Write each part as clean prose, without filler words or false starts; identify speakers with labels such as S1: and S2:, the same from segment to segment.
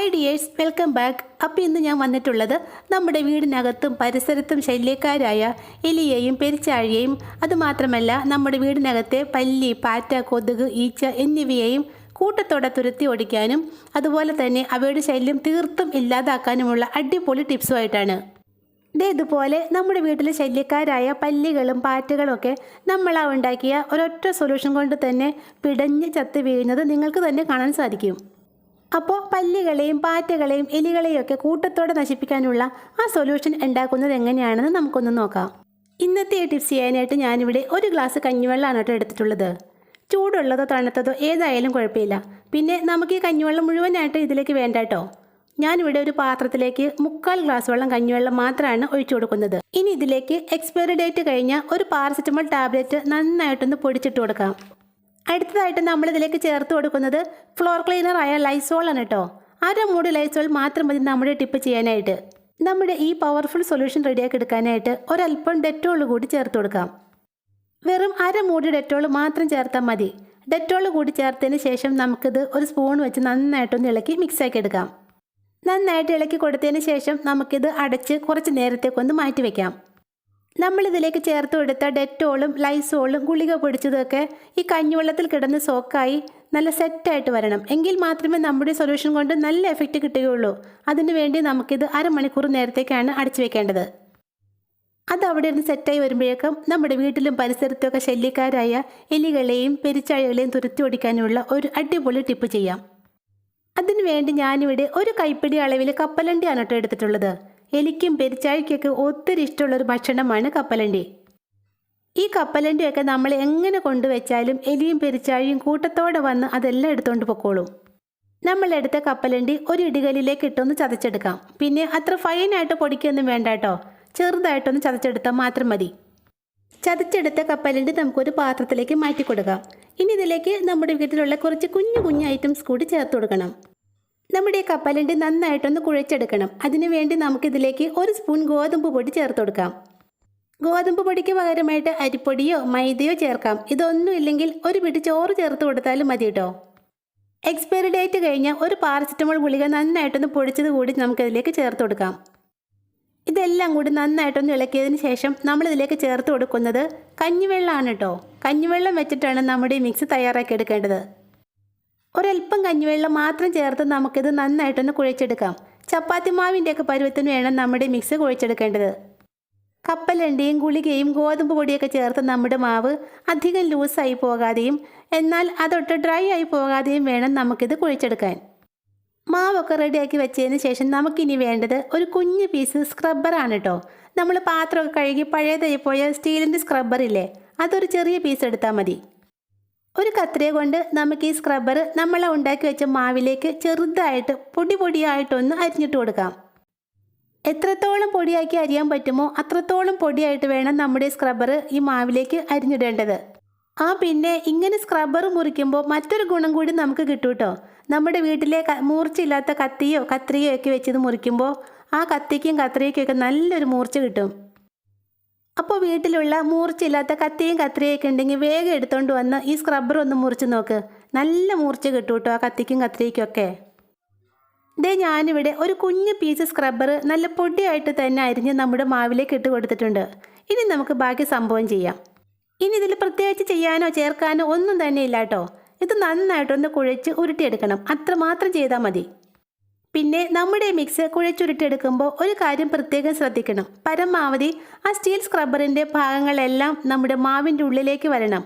S1: Hi dears, welcome back. അപ്പോൾ ഇന്ന് ഞാൻ വന്നിട്ടുള്ളത് നമ്മുടെ വീടിനകത്തും പരിസരത്തും ശല്യക്കാരായ എലിയെയും പെരിച്ചാഴിയെയും അതുമാത്രമല്ല നമ്മുടെ വീടിനകത്തെ പല്ലി, പാറ്റ, കൊതുക്, ഈച്ച എന്നിവയെയും കൂട്ടത്തോടെ തുരത്തി ഓടിക്കാനും അതുപോലെ തന്നെ അവയുടെ ശല്യം തീർത്തും ഇല്ലാതാക്കാനുമുള്ള അടിപൊളി ടിപ്സുമായിട്ടാണ്. ഇതുപോലെ നമ്മുടെ വീട്ടിലെ ശല്യക്കാരായ പല്ലികളും പാറ്റകളും ഒക്കെ നമ്മളാ ഉണ്ടാക്കിയ ഒരൊറ്റ സൊല്യൂഷൻ കൊണ്ട് തന്നെ പിടഞ്ഞ് ചത്ത് വീഴുന്നത് നിങ്ങൾക്ക് തന്നെ കാണാൻ സാധിക്കും. അപ്പോൾ പല്ലികളെയും പാറ്റകളെയും എലികളെയും ഒക്കെ കൂട്ടത്തോടെ നശിപ്പിക്കാനുള്ള ആ സൊല്യൂഷൻ ഉണ്ടാക്കുന്നത് എങ്ങനെയാണെന്ന് നമുക്കൊന്ന് നോക്കാം. ഇന്നത്തെ ഈ ടിപ്സ് ചെയ്യാനായിട്ട് ഞാനിവിടെ ഒരു ഗ്ലാസ് കഞ്ഞിവെള്ളമാണ് കേട്ടോ എടുത്തിട്ടുള്ളത്. ചൂടുള്ളതോ തണുത്തതോ ഏതായാലും കുഴപ്പമില്ല. പിന്നെ നമുക്ക് ഈ കഞ്ഞിവെള്ളം മുഴുവനായിട്ട് ഇതിലേക്ക് വേണ്ട കേട്ടോ. ഞാനിവിടെ ഒരു പാത്രത്തിലേക്ക് 3/4 ഗ്ലാസ് വെള്ളം കഞ്ഞിവെള്ളം മാത്രമാണ് ഒഴിച്ചു കൊടുക്കുന്നത്. ഇനി ഇതിലേക്ക് എക്സ്പയറി ഡേറ്റ് കഴിഞ്ഞ ഒരു പാരസെറ്റമോൾ ടാബ്ലറ്റ് നന്നായിട്ടൊന്ന് പൊടിച്ചിട്ട് കൊടുക്കാം. അടുത്തതായിട്ട് നമ്മളിതിലേക്ക് ചേർത്ത് കൊടുക്കുന്നത് ഫ്ലോർ ക്ലീനർ ആയ ലൈസോൾ ആണ് കേട്ടോ. 1/2 മൂടി ലൈസോൾ മാത്രം മതി നമ്മുടെ ടിപ്പ് ചെയ്യാനായിട്ട്. നമ്മുടെ ഈ പവർഫുൾ സൊല്യൂഷൻ റെഡിയാക്കി എടുക്കാനായിട്ട് ഒരല്പം ഡെറ്റോൾ കൂടി ചേർത്ത് കൊടുക്കാം. വെറും 1/2 മൂടി ഡെറ്റോൾ മാത്രം ചേർത്താൽ മതി. ഡെറ്റോൾ കൂടി ചേർത്തതിന് ശേഷം നമുക്കിത് ഒരു സ്പൂൺ വെച്ച് നന്നായിട്ടൊന്ന് ഇളക്കി മിക്സാക്കി എടുക്കാം. നന്നായിട്ട് ഇളക്കി കൊടുത്തതിന് ശേഷം നമുക്കിത് അടച്ച് കുറച്ച് നേരത്തേക്കൊന്ന് മാറ്റി വയ്ക്കാം. നമ്മളിതിലേക്ക് ചേർത്ത് കൊടുത്ത ഡെറ്റോളും ലൈസോളും ഗുളിക പൊടിച്ചതൊക്കെ ഈ കഞ്ഞിവെള്ളത്തിൽ കിടന്ന് സോക്കായി നല്ല സെറ്റായിട്ട് വരണം. എങ്കിൽ മാത്രമേ നമ്മുടെ സൊല്യൂഷൻ കൊണ്ട് നല്ല എഫക്റ്റ് കിട്ടുകയുള്ളൂ. അതിനുവേണ്ടി നമുക്കിത് 1/2 മണിക്കൂർ നേരത്തേക്കാണ് അടച്ചു വെക്കേണ്ടത്. അത് അവിടെ ഇരുന്ന് സെറ്റായി വരുമ്പോഴേക്കും നമ്മുടെ വീട്ടിലും പരിസരത്തുമൊക്കെ ശല്യക്കാരായ എലികളെയും പെരിച്ചാഴികളെയും തുരത്തി ഓടിക്കാനുള്ള ഒരു അടിപൊളി ടിപ്പ് ചെയ്യാം. അതിനുവേണ്ടി ഞാനിവിടെ ഒരു കൈപ്പിടി അളവിൽ കപ്പലണ്ടിയാണ് കേട്ടോ എടുത്തിട്ടുള്ളത്. എലിക്കും പെരിച്ചാഴിക്കൊക്കെ ഒത്തിരി ഇഷ്ടമുള്ളൊരു ഭക്ഷണമാണ് കപ്പലണ്ടി. ഈ കപ്പലണ്ടിയൊക്കെ നമ്മൾ എങ്ങനെ കൊണ്ടുവച്ചാലും എലിയും പെരിച്ചാഴിയും കൂട്ടത്തോടെ വന്ന് അതെല്ലാം എടുത്തുകൊണ്ട് പൊക്കോളും. നമ്മളെടുത്ത കപ്പലണ്ടി ഒരു ഇടികല്ലിലേക്ക് ഇട്ടൊന്ന് ചതച്ചെടുക്കാം. പിന്നെ അത്ര ഫൈനായിട്ട് പൊടിക്കൊന്നും വേണ്ട കേട്ടോ, ചെറുതായിട്ടൊന്ന് ചതച്ചെടുത്താൽ മാത്രം മതി. ചതച്ചെടുത്ത കപ്പലണ്ടി നമുക്കൊരു പാത്രത്തിലേക്ക് മാറ്റി കൊടുക്കാം. ഇനി ഇതിലേക്ക് നമ്മുടെ വീട്ടിലുള്ള കുറച്ച് കുഞ്ഞു കുഞ്ഞു ഐറ്റംസ് കൂടി ചേർത്ത് കൊടുക്കണം. നമ്മുടെ ഈ കപ്പലണ്ടി നന്നായിട്ടൊന്ന് കുഴച്ചെടുക്കണം. അതിനുവേണ്ടി നമുക്കിതിലേക്ക് 1 സ്പൂൺ ഗോതമ്പ് പൊടി ചേർത്ത് കൊടുക്കാം. ഗോതമ്പ് പൊടിക്ക് പകരമായിട്ട് അരിപ്പൊടിയോ മൈദയോ ചേർക്കാം. ഇതൊന്നും ഇല്ലെങ്കിൽ ഒരു പിടി ചോറ് ചേർത്ത് കൊടുത്താലും മതി കേട്ടോ. എക്സ്പയറി ഡേറ്റ് കഴിഞ്ഞ ഒരു പാരസെറ്റമോൾ ഗുളിക നന്നായിട്ടൊന്ന് പൊടിച്ചത് കൂടി നമുക്കിതിലേക്ക് ചേർത്ത് കൊടുക്കാം. ഇതെല്ലാം കൂടി നന്നായിട്ടൊന്ന് ഇളക്കിയതിന് ശേഷം നമ്മളിതിലേക്ക് ചേർത്ത് കൊടുക്കുന്നത് കഞ്ഞിവെള്ളമാണ് കേട്ടോ. കഞ്ഞിവെള്ളം വെച്ചിട്ടാണ് നമ്മുടെ ഈ മിക്സ് തയ്യാറാക്കി എടുക്കേണ്ടത്. ഒരല്പം കഞ്ഞിവെള്ളം മാത്രം ചേർത്ത് നമുക്കിത് നന്നായിട്ടൊന്ന് കുഴച്ചെടുക്കാം. ചപ്പാത്തി മാവിൻ്റെയൊക്കെ പരുവത്തിന് വേണം നമ്മുടെ മിക്സ് കുഴച്ചെടുക്കേണ്ടത്. കപ്പലണ്ടിയും ഗുളികയും ഗോതമ്പ് പൊടിയൊക്കെ ചേർത്ത് നമ്മുടെ മാവ് അധികം ലൂസായി പോകാതെയും എന്നാൽ അതൊട്ട് ഡ്രൈ ആയി പോകാതെയും വേണം നമുക്കിത് കുഴച്ചെടുക്കാൻ. മാവൊക്കെ റെഡിയാക്കി വെച്ചതിന് ശേഷം നമുക്കിനി വേണ്ടത് ഒരു കുഞ്ഞു പീസ് സ്ക്രബ്ബറാണ് കേട്ടോ. നമ്മൾ പാത്രമൊക്കെ കഴുകി പഴയതായി പോയ സ്റ്റീലിൻ്റെ സ്ക്രബ്ബറില്ലേ, അതൊരു ചെറിയ പീസ് എടുത്താൽ മതി. ഒരു കത്രിക കൊണ്ട് നമുക്ക് ഈ സ്ക്രബ്ബർ നമ്മൾ ഉണ്ടാക്കി വെച്ച മാവിലേക്ക് ചെറുതായിട്ട് പൊടിയായിട്ടൊന്ന് അരിഞ്ഞിട്ട് കൊടുക്കാം. എത്രത്തോളം പൊടിയാക്കി അരിയാൻ പറ്റുമോ അത്രത്തോളം പൊടിയായിട്ട് വേണം നമ്മുടെ സ്ക്രബ്ബർ ഈ മാവിലേക്ക് അരിഞ്ഞിടേണ്ടത്. പിന്നെ ഇങ്ങനെ സ്ക്രബ്ബർ മുറിക്കുമ്പോൾ മറ്റൊരു ഗുണം കൂടി നമുക്ക് കിട്ടും കേട്ടോ. നമ്മുടെ വീട്ടിലെ മൂർച്ചയില്ലാത്ത കത്തിയോ കത്രികയോ ഒക്കെ വെച്ചത് മുറിക്കുമ്പോൾ ആ കത്തിക്കും കത്രികയ്ക്കൊക്കെ നല്ലൊരു മൂർച്ച കിട്ടും. അപ്പോൾ വീട്ടിലുള്ള മൂർച്ചയില്ലാത്ത കത്തിയും കത്രികയൊക്കെ ഉണ്ടെങ്കിൽ വേഗം എടുത്തുകൊണ്ട് വന്ന് ഈ സ്ക്രബ്ബർ ഒന്ന് മുറിച്ച് നോക്ക്. നല്ല മൂർച്ച കിട്ടും കേട്ടോ ആ കത്തിക്കും കത്രികയ്ക്കൊക്കെ. ഞാനിവിടെ ഒരു കുഞ്ഞു പീസ് സ്ക്രബ്ബർ നല്ല പൊടിയായിട്ട് തന്നെ അരിഞ്ഞ് നമ്മുടെ മാവിലേക്ക് ഇട്ട് കൊടുത്തിട്ടുണ്ട്. ഇനി നമുക്ക് ബാക്കി സംഭവം ചെയ്യാം. ഇനി ഇതിൽ പ്രത്യേകിച്ച് ചെയ്യാനോ ചേർക്കാനോ ഒന്നും തന്നെ ഇല്ല കേട്ടോ. ഇത് നന്നായിട്ടൊന്ന് കുഴച്ച് ഉരുട്ടിയെടുക്കണം. അത്രമാത്രം ചെയ്താൽ മതി. പിന്നെ നമ്മുടെ മിക്സ് കുഴച്ചുരുട്ടിയെടുക്കുമ്പോൾ ഒരു കാര്യം പ്രത്യേകം ശ്രദ്ധിക്കണം. പരമാവധി ആ സ്റ്റീൽ സ്ക്രബ്ബറിൻ്റെ ഭാഗങ്ങളെല്ലാം നമ്മുടെ മാവിൻ്റെ ഉള്ളിലേക്ക് വരണം.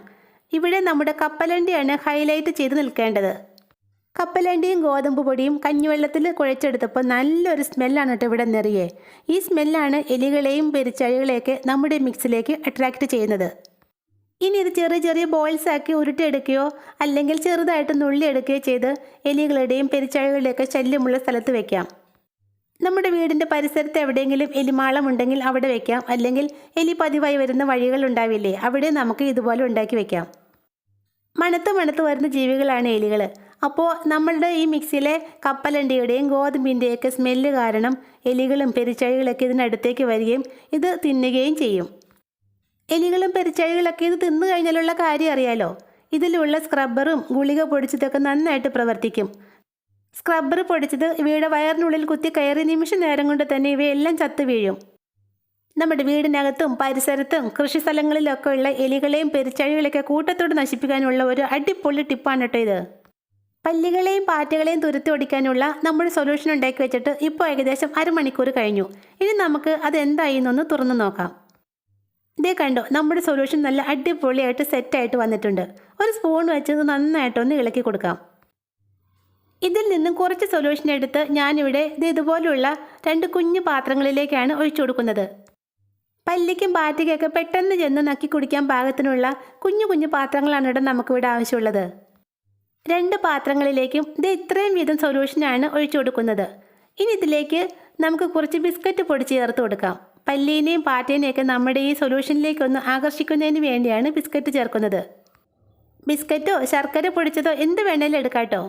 S1: ഇവിടെ നമ്മുടെ കപ്പലണ്ടിയാണ് ഹൈലൈറ്റ് ചെയ്ത് നിൽക്കേണ്ടത്. കപ്പലണ്ടിയും ഗോതമ്പ് പൊടിയും കഞ്ഞിവെള്ളത്തിൽ കുഴച്ചെടുത്തപ്പോൾ നല്ലൊരു സ്മെല്ലാണ് കേട്ടോ ഇവിടെ നിറയെ. ഈ സ്മെല്ലാണ് എലികളെയും പെരിച്ചാഴികളെയൊക്കെ നമ്മുടെ മിക്സിലേക്ക് അട്രാക്റ്റ് ചെയ്യുന്നത്. ഇനി ഇത് ചെറിയ ചെറിയ ബോൾസ് ആക്കി ഉരുട്ടിയെടുക്കുകയോ അല്ലെങ്കിൽ ചെറുതായിട്ട് നുള്ളിയെടുക്കുകയോ ചെയ്ത് എലികളുടെയും പെരിച്ചാഴികളുടെയൊക്കെ ശല്യമുള്ള സ്ഥലത്ത് വെക്കാം. നമ്മുടെ വീടിൻ്റെ പരിസരത്ത് എവിടെയെങ്കിലും എലിമാളം ഉണ്ടെങ്കിൽ അവിടെ വെക്കാം. അല്ലെങ്കിൽ എലി പതിവായി വരുന്ന വഴികൾ ഉണ്ടാവില്ലേ, അവിടെ നമുക്ക് ഇതുപോലെ ഉണ്ടാക്കി വെക്കാം. മണത്ത് വരുന്ന ജീവികളാണ് എലികൾ. അപ്പോൾ നമ്മളുടെ ഈ മിക്സിയിലെ കപ്പലണ്ടിയുടെയും ഗോതമ്പിൻ്റെയൊക്കെ സ്മെല്ല് കാരണം എലികളും പെരിച്ചാഴികളൊക്കെ ഇതിനടുത്തേക്ക് വരികയും ഇത് തിന്നുകയും ചെയ്യും. എലികളും പെരിച്ചാഴികളൊക്കെ ഇത് തിന്നു കഴിഞ്ഞാലുള്ള കാര്യം അറിയാലോ. ഇതിലുള്ള സ്ക്രബ്ബറും ഗുളിക പൊടിച്ചതൊക്കെ നന്നായിട്ട് പ്രവർത്തിക്കും. സ്ക്രബ്ബർ പൊടിച്ചത് ഇവയുടെ വയറിനുള്ളിൽ കുത്തി കയറി നിമിഷ നേരം കൊണ്ട് തന്നെ ഇവയെല്ലാം ചത്തു വീഴും. നമ്മുടെ വീടിനകത്തും പരിസരത്തും കൃഷി സ്ഥലങ്ങളിലൊക്കെ ഉള്ള എലികളെയും പെരിച്ചാഴികളെയൊക്കെ കൂട്ടത്തോട് നശിപ്പിക്കാനുള്ള ഒരു അടിപൊളി ടിപ്പാണ് കേട്ടോ ഇത്. പല്ലികളെയും പാറ്റകളെയും തുരത്തി ഓടിക്കാനുള്ള നമ്മുടെ സൊല്യൂഷൻ ഉണ്ടാക്കി വെച്ചിട്ട് ഇപ്പോൾ ഏകദേശം അരമണിക്കൂർ കഴിഞ്ഞു. ഇനി നമുക്ക് അതെന്തായി എന്നൊന്ന് തുറന്നു നോക്കാം. ഇതേ കണ്ടോ, നമ്മുടെ സൊല്യൂഷൻ നല്ല അടിപൊളിയായിട്ട് സെറ്റായിട്ട് വന്നിട്ടുണ്ട്. ഒരു സ്പൂൺ വെച്ച് നന്നായിട്ടൊന്ന് ഇളക്കി കൊടുക്കാം. ഇതിൽ നിന്നും കുറച്ച് സൊല്യൂഷൻ എടുത്ത് ഞാനിവിടെ ഇതുപോലുള്ള 2 കുഞ്ഞു പാത്രങ്ങളിലേക്കാണ് ഒഴിച്ചു കൊടുക്കുന്നത്. പല്ലിക്കും പാറ്റയ്ക്കൊക്കെ പെട്ടെന്ന് ചെന്ന് നക്കി കുടിക്കാൻ പാകത്തിനുള്ള കുഞ്ഞു കുഞ്ഞു പാത്രങ്ങളാണ് ഇവിടെ നമുക്കിവിടെ ആവശ്യമുള്ളത്. 2 പാത്രങ്ങളിലേക്കും ഇത്രയും വീതം സൊല്യൂഷനാണ് ഒഴിച്ചു കൊടുക്കുന്നത്. ഇനി ഇതിലേക്ക് നമുക്ക് കുറച്ച് ബിസ്ക്കറ്റ് പൊടി ചേർത്ത് കൊടുക്കാം. പല്ലീനെയും പാറ്റേനെയൊക്കെ നമ്മുടെ ഈ സൊല്യൂഷനിലേക്കൊന്ന് ആകർഷിക്കുന്നതിന് വേണ്ടിയാണ് ബിസ്ക്കറ്റ് ചേർക്കുന്നത്. ബിസ്ക്കറ്റോ ശർക്കര പൊടിച്ചതോ എന്ത് വേണേലും എടുക്കാട്ടോ.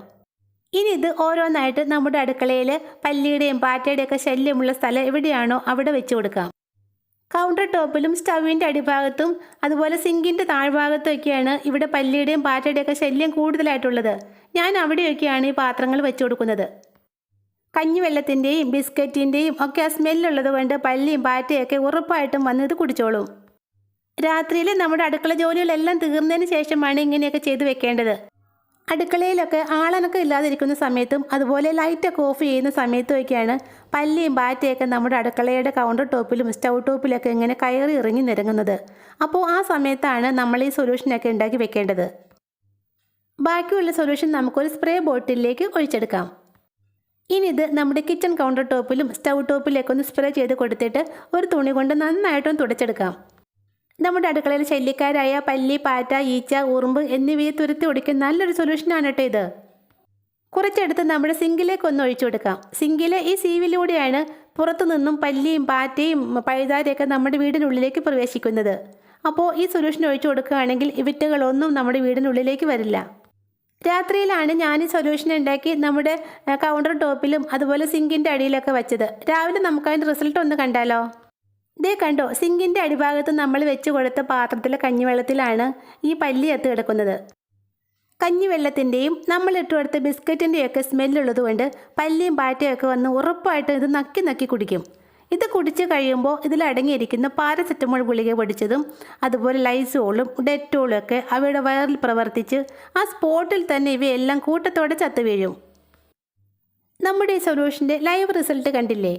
S1: ഇനി ഇത് ഓരോന്നായിട്ട് നമ്മുടെ അടുക്കളയിൽ പല്ലിയുടെയും പാറ്റയുടെയൊക്കെ ശല്യമുള്ള സ്ഥലം എവിടെയാണോ അവിടെ വെച്ച് കൊടുക്കാം. കൗണ്ടർ ടോപ്പിലും സ്റ്റൗവിൻ്റെ അടിഭാഗത്തും അതുപോലെ സിങ്കിൻ്റെ താഴ്ഭാഗത്തും ഒക്കെയാണ് ഇവിടെ പല്ലിയുടെയും പാറ്റയുടെയൊക്കെ ശല്യം കൂടുതലായിട്ടുള്ളത്. ഞാൻ അവിടെയൊക്കെയാണ് ഈ പാത്രങ്ങൾ വെച്ച് കൊടുക്കുന്നത്. കഞ്ഞിവെള്ളത്തിൻ്റെയും ബിസ്ക്കറ്റിൻ്റെയും ഒക്കെ ആ സ്മെല്ലുള്ളത് കൊണ്ട് പല്ലിയും പാറ്റയൊക്കെ ഉറപ്പായിട്ടും വന്നത് കുടിച്ചോളും. രാത്രിയിൽ നമ്മുടെ അടുക്കള ജോലികളെല്ലാം തീർന്നതിന് ശേഷമാണ് ഇങ്ങനെയൊക്കെ ചെയ്തു വെക്കേണ്ടത്. അടുക്കളയിലൊക്കെ ആളനൊക്കെ ഇല്ലാതിരിക്കുന്ന സമയത്തും അതുപോലെ ലൈറ്റൊക്കെ ഓഫ് ചെയ്യുന്ന സമയത്തുമൊക്കെയാണ് പല്ലിയും പാറ്റയൊക്കെ നമ്മുടെ അടുക്കളയുടെ കൗണ്ടർ ടോപ്പിലും സ്റ്റൗ ടോപ്പിലൊക്കെ ഇങ്ങനെ കയറി ഇറങ്ങി നിരങ്ങുന്നത്. അപ്പോൾ ആ സമയത്താണ് നമ്മൾ ഈ സൊല്യൂഷനൊക്കെ ഉണ്ടാക്കി വെക്കേണ്ടത്. ബാക്കിയുള്ള സൊല്യൂഷൻ നമുക്കൊരു സ്പ്രേ ബോട്ടിലേക്ക് ഒഴിച്ചെടുക്കാം. ഇനി ഇത് നമ്മുടെ കിച്ചൺ കൗണ്ടർ ടോപ്പിലും സ്റ്റൗ ടോപ്പിലേക്ക് ഒന്ന് സ്പ്രേ ചെയ്ത് കൊടുത്തിട്ട് ഒരു തുണി കൊണ്ട് നന്നായിട്ടൊന്ന് തുടച്ചെടുക്കാം. നമ്മുടെ അടുക്കളയിൽ ശല്യക്കാരായ പല്ലി, പാറ്റ, ഈച്ച, ഉറുമ്പ് എന്നിവയെ തുരത്തി ഓടിക്കുന്ന നല്ലൊരു സൊല്യൂഷനാണ് കേട്ടോ ഇത്. കുറച്ചെടുത്ത് നമ്മുടെ സിങ്കിലേക്ക് ഒന്ന് ഒഴിച്ചു കൊടുക്കാം. സിങ്കിലെ ഈ സീവിലൂടെയാണ് പുറത്തു നിന്നും പല്ലിയും പാറ്റയും പഴുതാരയൊക്കെ നമ്മുടെ വീടിനുള്ളിലേക്ക് പ്രവേശിക്കുന്നത്. അപ്പോൾ ഈ സൊല്യൂഷൻ ഒഴിച്ചു കൊടുക്കുകയാണെങ്കിൽ ഇവിറ്റകളൊന്നും നമ്മുടെ വീടിനുള്ളിലേക്ക് വരില്ല. രാത്രിയിലാണ് ഞാൻ ഈ സൊല്യൂഷൻ ഉണ്ടാക്കി നമ്മുടെ കൗണ്ടർ ടോപ്പിലും അതുപോലെ സിങ്കിൻ്റെ അടിയിലൊക്കെ വെച്ചത്. രാവിലെ നമുക്കതിൻ്റെ റിസൾട്ട് ഒന്ന് കണ്ടാലോ? കണ്ടോ, സിങ്കിൻ്റെ അടിഭാഗത്ത് നമ്മൾ വെച്ച് കൊടുത്ത പാത്രത്തിലെ കഞ്ഞിവെള്ളത്തിലാണ് ഈ പല്ലി എത്ത് കിടക്കുന്നത്. കഞ്ഞിവെള്ളത്തിൻ്റെയും നമ്മൾ ഇട്ട് കൊടുത്ത ബിസ്ക്കറ്റിൻ്റെയൊക്കെ സ്മെല്ലുള്ളത് കൊണ്ട് പല്ലിയും പാറ്റയൊക്കെ വന്ന് ഉറപ്പായിട്ട് ഇത് നക്കി നക്കി കുടിക്കും. ഇത് കുടിച്ച് കഴിയുമ്പോൾ ഇതിലടങ്ങിയിരിക്കുന്ന പാരസെറ്റമോൾ ഗുളിക പൊടിച്ചതും അതുപോലെ ലൈസോളും ഡെറ്റോളും ഒക്കെ അവയുടെ വയറിൽ പ്രവർത്തിച്ച് ആ സ്പോട്ടിൽ തന്നെ ഇവയെല്ലാം കൂട്ടത്തോടെ ചത്തു വീഴും. നമ്മുടെ ഈ സൊല്യൂഷൻ്റെ ലൈവ് റിസൾട്ട് കണ്ടില്ലേ?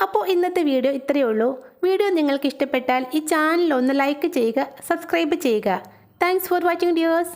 S1: അപ്പോൾ ഇന്നത്തെ വീഡിയോ ഇത്രയേ ഉള്ളൂ. വീഡിയോ നിങ്ങൾക്ക് ഇഷ്ടപ്പെട്ടാൽ ഈ ചാനൽ ഒന്ന് ലൈക്ക് ചെയ്യുക, സബ്സ്ക്രൈബ് ചെയ്യുക. Thanks for watching dears.